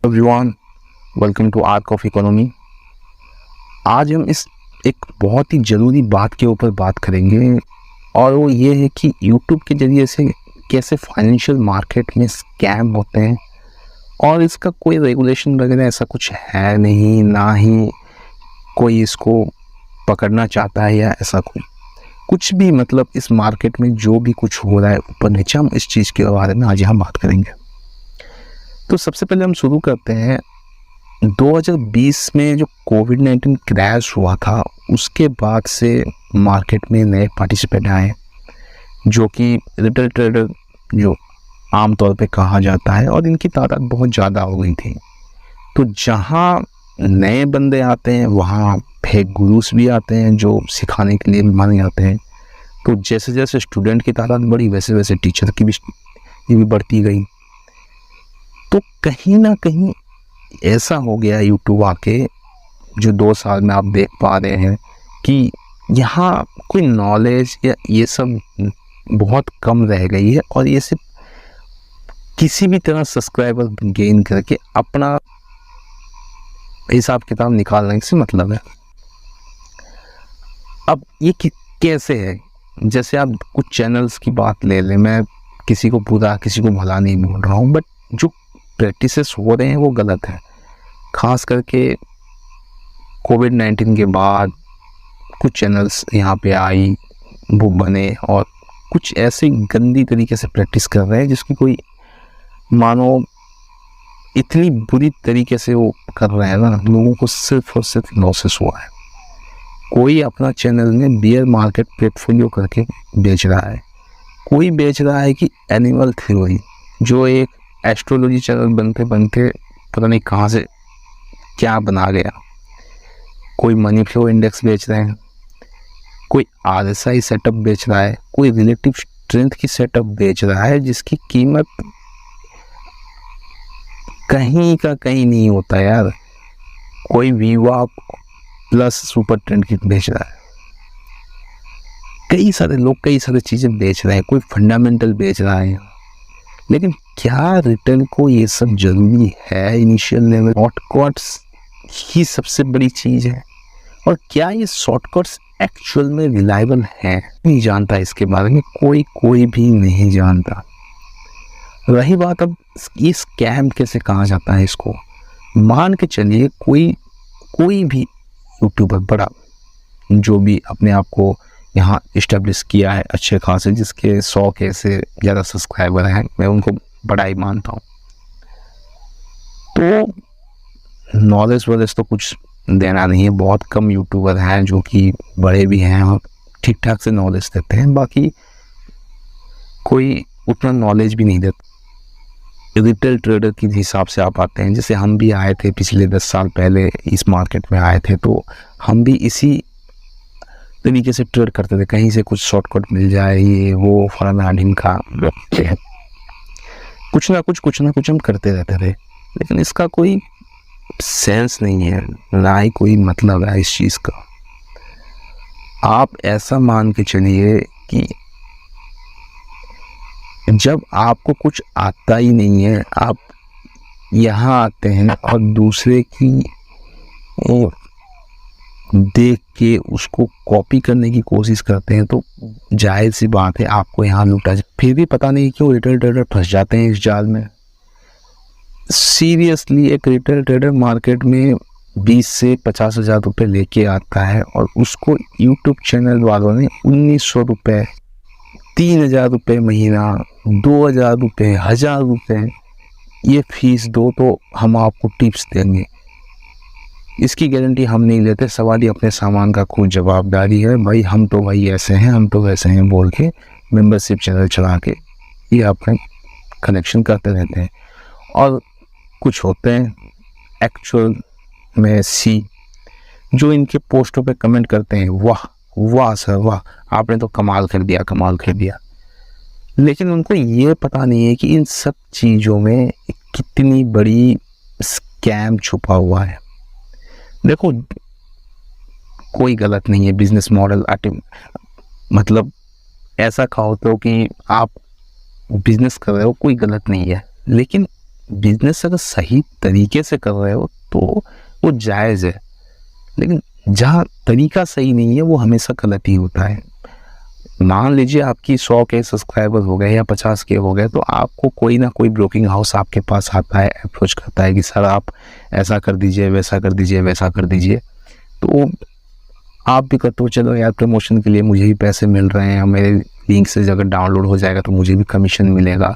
Everyone, welcome to arc of economy. आज हम इस एक बहुत ही ज़रूरी बात के ऊपर बात करेंगे और वो ये है कि यूट्यूब के ज़रिए से कैसे फाइनेंशियल मार्केट में स्कैम होते हैं और इसका कोई रेगुलेशन वगैरह ऐसा कुछ है नहीं, ना ही कोई इसको पकड़ना चाहता है या ऐसा कुछ भी। मतलब इस मार्केट में जो भी कुछ हो रहा है ऊपर नीचे, हम इस चीज़ के बारे में आज यहाँ बात करेंगे। तो सबसे पहले हम शुरू करते हैं 2020 में जो कोविड-19 क्रैश हुआ था, उसके बाद से मार्केट में नए पार्टिसिपेंट आए जो कि रिटेल ट्रेडर जो आमतौर पे कहा जाता है, और इनकी तादाद बहुत ज़्यादा हो गई थी। तो जहाँ नए बंदे आते हैं वहाँ फेक गुरुस भी आते हैं जो सिखाने के लिए माने जाते हैं। तो जैसे जैसे स्टूडेंट की तादाद बढ़ी वैसे वैसे टीचर की भी बढ़ती गई। तो कहीं ना कहीं ऐसा हो गया यूट्यूब आके, जो 2 साल में आप देख पा रहे हैं कि यहाँ कोई नॉलेज या ये सब बहुत कम रह गई है, और ये सिर्फ किसी भी तरह सब्सक्राइबर गेन करके अपना हिसाब किताब निकालने से मतलब है। अब ये कैसे है, जैसे आप कुछ चैनल्स की बात ले लें, मैं किसी को बुरा किसी को भला नहीं बोल रहा हूँ, बट जो प्रैक्टिसेस हो रहे हैं वो गलत है। ख़ास करके कोविड-19 के बाद कुछ चैनल्स यहाँ पे आई, वो बने और कुछ ऐसे गंदी तरीके से प्रैक्टिस कर रहे हैं जिसकी कोई मानो इतनी बुरी तरीके से वो कर रहे हैं ना, लोगों को सिर्फ और सिर्फ लॉसेस हुआ है। कोई अपना चैनल में बियर मार्केट पोर्टफोलियो करके बेच रहा है, कोई बेच रहा है कि एनिमल थ्योरी, जो एक एस्ट्रोलॉजी चैनल बनते बनते पता नहीं कहाँ से क्या बना गया। कोई मनी फ्लो इंडेक्स बेच रहे हैं, कोई RSI सेटअप बेच रहा है, कोई रिलेटिव स्ट्रेंथ की सेटअप बेच रहा है जिसकी कीमत कहीं का कहीं नहीं होता यार। कोई वीवा प्लस सुपर ट्रेंड की बेच रहा है, कई सारे लोग कई सारी चीज़ें बेच रहे हैं, कोई फंडामेंटल बेच रहा है। लेकिन क्या रिटेल को ये सब जरूरी है? इनिशियल लेवल शॉर्टकट्स ही सबसे बड़ी चीज़ है, और क्या ये शॉर्टकट्स एक्चुअल में रिलायबल हैं? नहीं जानता इसके बारे में, कोई भी नहीं जानता। रही बात अब ये स्कैम कैसे कहा जाता है इसको, मान के चलिए कोई भी यूट्यूबर बड़ा जो भी अपने आप को यहाँ इस्टेब्लिश किया है अच्छे खासे, जिसके 100 के से ज़्यादा सब्सक्राइबर हैं, मैं उनको बड़ा ही मानता हूँ। तो नॉलेज वॉलेज तो कुछ देना नहीं है, बहुत कम यूट्यूबर हैं जो कि बड़े भी हैं और ठीक ठाक से नॉलेज देते हैं, बाकी कोई उतना नॉलेज भी नहीं देता। रिटेल ट्रेडर के हिसाब से आप आते हैं, जैसे हम भी आए थे पिछले 10 साल पहले इस मार्केट में आए थे, तो हम भी इसी तरीके से ट्रेड करते थे, कहीं से कुछ शॉर्टकट मिल जाए, ये वो फलाना ढिमका, कुछ ना कुछ हम करते रहते थे। लेकिन इसका कोई सेंस नहीं है, ना ही कोई मतलब है इस चीज़ का। आप ऐसा मान के चलिए कि जब आपको कुछ आता ही नहीं है, आप यहाँ आते हैं और दूसरे की देख के उसको कॉपी करने की कोशिश करते हैं, तो जाहिर सी बात है आपको यहाँ लूटा जाए। फिर भी पता नहीं क्यों रिटेल ट्रेडर फंस जाते हैं इस जाल में। सीरियसली, एक रिटेल ट्रेडर मार्केट में 20 से 50 हज़ार रुपये लेके आता है और उसको यूट्यूब चैनल वालों ने 1900 रुपये, 3000 रुपये महीना, 2000 रुपये, 1000 रुपये ये फीस दो तो हम आपको टिप्स देंगे। इसकी गारंटी हम नहीं लेते, सवाल ही अपने सामान का खुद जवाबदारी है। भाई हम तो भाई ऐसे हैं, हम तो वैसे हैं बोल के मेंबरशिप चैनल चला के ये अपने कनेक्शन करते रहते हैं। और कुछ होते हैं एक्चुअल में जो इनके पोस्टों पे कमेंट करते हैं, वाह सर वाह, आपने तो कमाल कर दिया। लेकिन उनको ये पता नहीं है कि इन सब चीज़ों में कितनी बड़ी स्कैम छुपा हुआ है। देखो, कोई गलत नहीं है बिजनेस मॉडल, मतलब ऐसा कहो तो कि आप बिजनेस कर रहे हो, कोई गलत नहीं है, लेकिन बिजनेस अगर सही तरीके से कर रहे हो तो वो जायज़ है, लेकिन जहाँ तरीका सही नहीं है वो हमेशा गलत ही होता है। मान लीजिए आपकी 100 के सब्सक्राइबर हो गए या 50 के हो गए, तो आपको कोई ना कोई ब्रोकिंग हाउस आपके पास आता है, अप्रोच करता है कि सर आप ऐसा कर दीजिए, वैसा कर दीजिए, वैसा कर दीजिए। तो आप भी कहते हो चलो यार प्रमोशन के लिए मुझे भी पैसे मिल रहे हैं, मेरे लिंक से अगर डाउनलोड हो जाएगा तो मुझे भी कमीशन मिलेगा।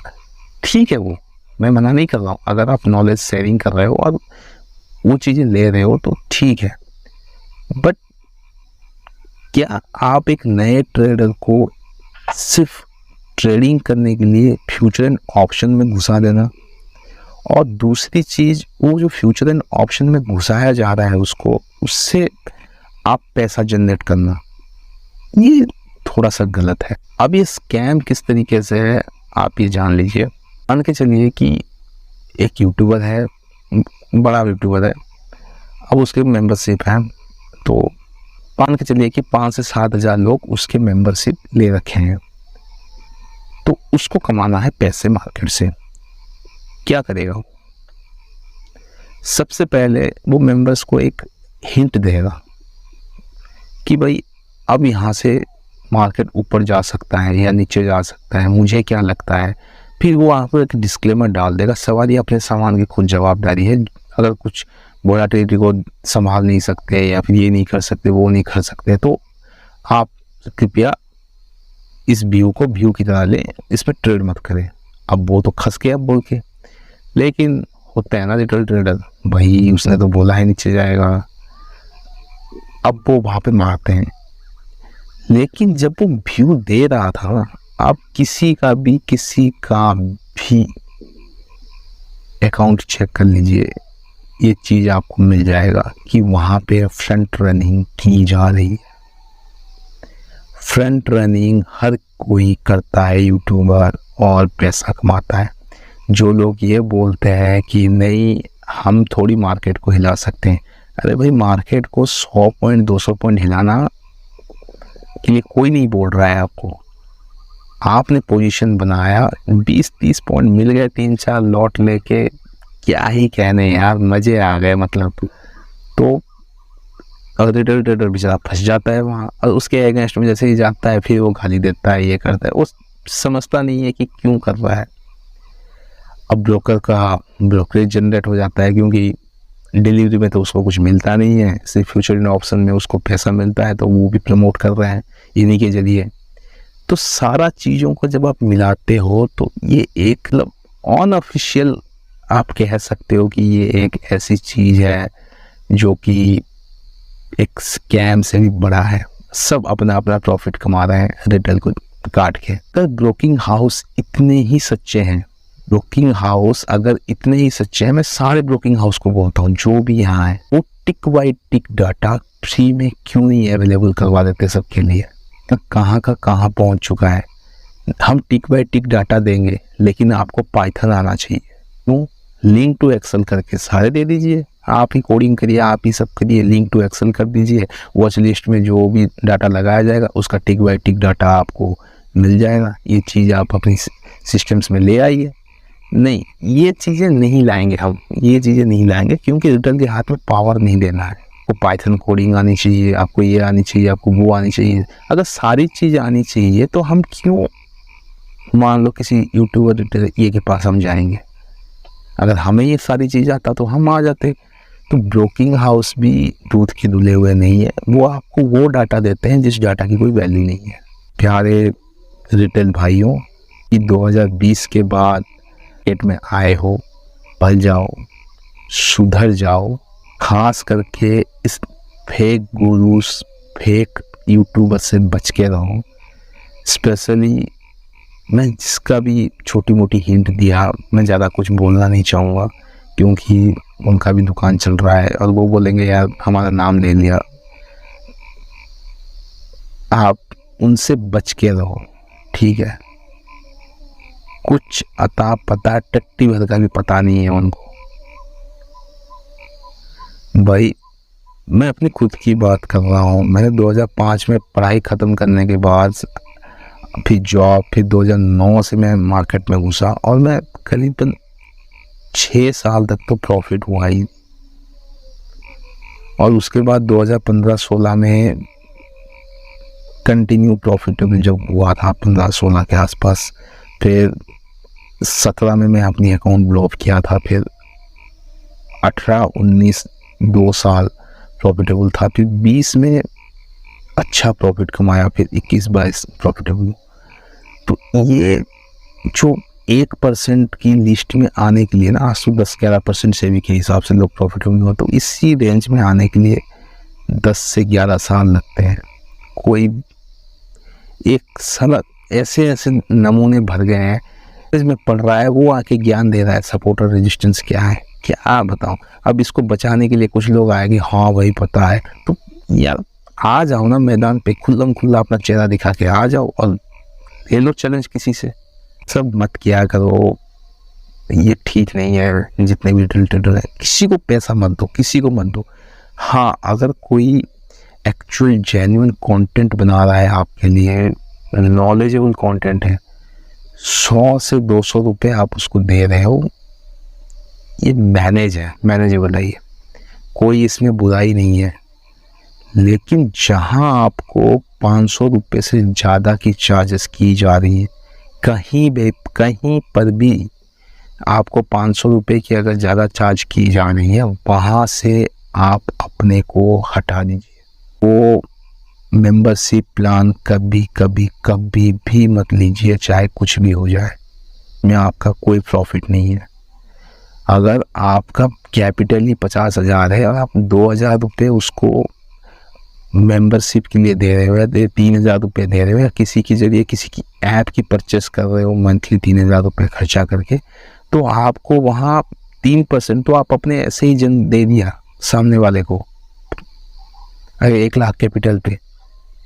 ठीक है, वो मैं मना नहीं कर रहा हूँ। अगर आप नॉलेज शेयरिंग कर रहे हो और वो चीज़ें ले रहे हो तो ठीक है, बट क्या आप एक नए ट्रेडर को सिर्फ ट्रेडिंग करने के लिए फ्यूचर एंड ऑप्शन में घुसा देना, और दूसरी चीज़ वो जो फ्यूचर एंड ऑप्शन में घुसाया जा रहा है उसको, उससे आप पैसा जनरेट करना, ये थोड़ा सा गलत है। अब ये स्कैम किस तरीके से है आप ये जान लीजिए। मान के चलिए कि एक यूट्यूबर है, बड़ा यूट्यूबर है, अब उसके मेंबरशिप है, तो मान के चलिए कि 5 से 7 हज़ार लोग उसके मेंबरशिप ले रखे हैं, तो उसको कमाना है पैसे मार्केट से। क्या करेगा वो? सबसे पहले वो मेंबर्स को एक हिंट देगा कि भाई अब यहाँ से मार्केट ऊपर जा सकता है या नीचे जा सकता है, मुझे क्या लगता है। फिर वो आपको एक डिस्क्लेमर डाल देगा, सवाल ये अपने सामान की खुद जवाबदारी है, अगर कुछ वोलेटिलिटी को संभाल नहीं सकते या फिर ये नहीं कर सकते, वो नहीं कर सकते, तो आप कृपया इस व्यू को व्यू की तरह लें, इसमें ट्रेड मत करें। अब वो तो खस के अब बोल के, लेकिन होता है ना लिटिल ट्रेडर, भाई उसने तो बोला है नीचे जाएगा, अब वो वहाँ पे मारते हैं। लेकिन जब वो व्यू दे रहा था ना, आप किसी का भी अकाउंट चेक कर लीजिए, ये चीज़ आपको मिल जाएगा कि वहाँ पे फ्रंट रनिंग की जा रही है। फ्रंट रनिंग हर कोई करता है यूट्यूबर और पैसा कमाता है। जो लोग ये बोलते हैं कि नहीं हम थोड़ी मार्केट को हिला सकते हैं, अरे भाई मार्केट को 100 पॉइंट 200 पॉइंट हिलाना के लिए कोई नहीं बोल रहा है आपको। आपने पोजीशन बनाया, 20-30 पॉइंट मिल गए, 3-4 लॉट लेके, क्या ही कहने यार, मज़े आ गए मतलब। तो अगर रिटेल ट्रेडर बेचारा फंस जाता है वहाँ, और उसके अगेंस्ट में जैसे ही जाता है फिर वो गाली देता है, ये करता है, वो समझता नहीं है कि क्यों कर रहा है। अब ब्रोकर का ब्रोकरेज जनरेट हो जाता है, क्योंकि डिलीवरी में तो उसको कुछ मिलता नहीं है, सिर्फ फ्यूचर एंड ऑप्शन में उसको पैसा मिलता है, तो वो भी प्रमोट कर रहे हैं इन्हीं के जरिए। तो सारा चीज़ों को जब आप मिलाते हो तो ये एक मतलब अनऑफिशियल आप कह सकते हो कि ये एक ऐसी चीज़ है जो कि एक स्कैम से भी बड़ा है। सब अपना अपना प्रॉफिट कमा रहे हैं रिटेल को काट के। अगर ब्रोकिंग हाउस इतने ही सच्चे हैं, ब्रोकिंग हाउस अगर इतने ही सच्चे हैं, मैं सारे ब्रोकिंग हाउस को बोलता हूँ जो भी यहाँ है, वो टिक बाई टिक डाटा फ्री में क्यों नहीं अवेलेबल करवा देते सबके लिए। कहाँ का कहाँ पहुँच चुका है। हम टिक बाई टिक डाटा देंगे, लेकिन आपको पाइथन आना चाहिए। क्यों? लिंक टू एक्सेल करके सारे दे दीजिए, आप ही कोडिंग करिए, आप ही सब करिए, लिंक टू एक्सेल कर दीजिए, वॉच लिस्ट में जो भी डाटा लगाया जाएगा उसका टिक बाई टिक डाटा आपको मिल जाएगा। ये चीज़ आप अपनी सिस्टम्स में ले आइए। नहीं, ये चीज़ें नहीं लाएंगे हम, ये चीज़ें नहीं लाएंगे, क्योंकि रिटेल के हाथ में पावर नहीं देना है। आपको पाइथन कोडिंग आनी चाहिए, आपको ये आनी चाहिए, आपको वो आनी चाहिए। अगर सारी चीज़ आनी चाहिए तो हम क्यों, मान लो किसी यूट्यूबर रिटेलर ये के पास हम जाएंगे, अगर हमें ये सारी चीज़ आता तो हम आ जाते। तो ब्रोकिंग हाउस भी दूध के धुले हुए नहीं है, वो आपको वो डाटा देते हैं जिस डाटा की कोई वैल्यू नहीं है। प्यारे रिटेल भाइयों, कि 2020 के बाद मार्केट में आए हो, पल जाओ, सुधर जाओ। खास करके इस फेक गुरुस, फेक यूट्यूबर से बच के रहो। स्पेशली मैं जिसका भी छोटी मोटी हिंट दिया, मैं ज़्यादा कुछ बोलना नहीं चाहूँगा, क्योंकि उनका भी दुकान चल रहा है और वो बोलेंगे यार हमारा नाम ले लिया। आप उनसे बच के रहो, ठीक है। कुछ अता पता टट्टी भर का भी पता नहीं है उनको। भाई मैं अपनी खुद की बात कर रहा हूँ। मैंने 2005 में पढ़ाई ख़त्म करने के बाद फिर जॉब, फिर 2009 से मैं मार्केट में घुसा, और मैं करीबन 6 साल तक तो प्रॉफिट हुआ ही, और उसके बाद 2015-16 में कंटिन्यू प्रॉफिटेबल जब हुआ था 15-16 के आसपास, फिर 17 में मैं अपनी अकाउंट ब्लॉक किया था, फिर 18-19 2 साल प्रॉफिटेबल था, फिर 20 में अच्छा प्रॉफिट कमाया, फिर 21-22 प्रॉफिटेबल। तो ये जो 1% की लिस्ट में आने के लिए ना, आज तो 10-11% सेवी के हिसाब से लोग प्रॉफिटेबल हो, तो इसी रेंज में आने के लिए 10 से 11 साल लगते हैं। कोई एक साल ऐसे ऐसे नमूने भर गए हैं, इसमें पढ़ रहा है, वो आके ज्ञान दे रहा है सपोर्टर रेजिस्टेंस क्या है, क्या बताऊं। अब इसको बचाने के लिए कुछ लोग आएंगे, हाँ भाई पता है, तो यार आ जाओ ना मैदान पे, खुल्लम खुल्ला अपना चेहरा दिखा के आ जाओ और ले लो चैलेंज किसी से। सब मत किया करो, ये ठीक नहीं है। जितने भी ट्रेडर है, किसी को पैसा मत दो, किसी को मत दो। हाँ, अगर कोई एक्चुअल जेन्युइन कंटेंट बना रहा है आपके लिए, नॉलेजेबल कंटेंट है, 100 से 200 रुपये आप उसको दे रहे हो, ये मैनेजेबल है, ये कोई इसमें बुराई नहीं है। लेकिन जहां आपको 500 रुपये से ज़्यादा की चार्जेस की जा रही है, कहीं पर भी आपको 500 रुपये की अगर ज़्यादा चार्ज की जा रही है, वहाँ से आप अपने को हटा दीजिए। वो मेंबरशिप प्लान कभी भी मत लीजिए, चाहे कुछ भी हो जाए, में आपका कोई प्रॉफिट नहीं है। अगर आपका कैपिटल ही 50,000 है और आप 2,000 रुपये उसको मेंबरशिप के लिए दे रहे हो, या 3,000 रुपये दे रहे हो, या किसी के जरिए किसी की ऐप की परचेस कर रहे हो मंथली 3,000 रुपये खर्चा करके, तो आपको वहाँ 3% तो आप अपने ऐसे ही दे दिया सामने वाले को। अरे 1 लाख कैपिटल पे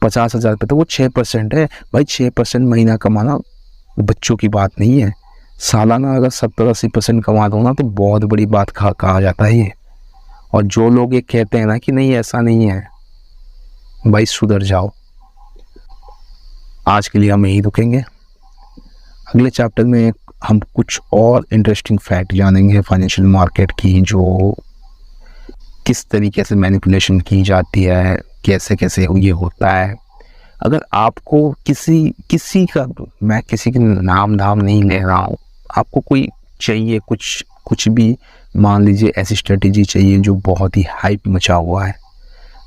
50,000 पे, तो वो 6% है भाई। 6% महीना कमाना बच्चों की बात नहीं है। सालाना अगर 70-80% कमा दो ना, तो बहुत बड़ी बात कहा जाता है ये। और जो लोग ये कहते हैं ना कि नहीं ऐसा नहीं है, भाई सुधर जाओ। आज के लिए हम यही रुकेंगे, अगले चैप्टर में हम कुछ और इंटरेस्टिंग फैक्ट जानेंगे फाइनेंशियल मार्केट की, जो किस तरीके से मैनिपुलेशन की जाती है, कैसे कैसे ये होता है। अगर आपको किसी का, मैं किसी के नाम नहीं ले रहा हूँ, आपको कोई चाहिए कुछ भी, मान लीजिए ऐसी स्ट्रेटेजी चाहिए जो बहुत ही हाइप मचा हुआ है,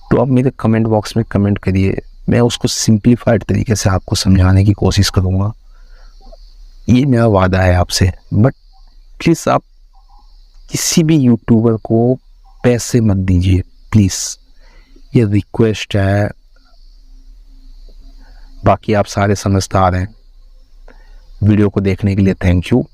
तो आप मेरे कमेंट बॉक्स में कमेंट करिए, मैं उसको सिंप्लीफाइड तरीके से आपको समझाने की कोशिश करूँगा। ये मेरा वादा है आपसे। बट प्लीज़ आप किसी भी यूट्यूबर को पैसे मत दीजिए प्लीज़, ये रिक्वेस्ट है। बाकी आप सारे समझदार हैं। वीडियो को देखने के लिए थैंक यू।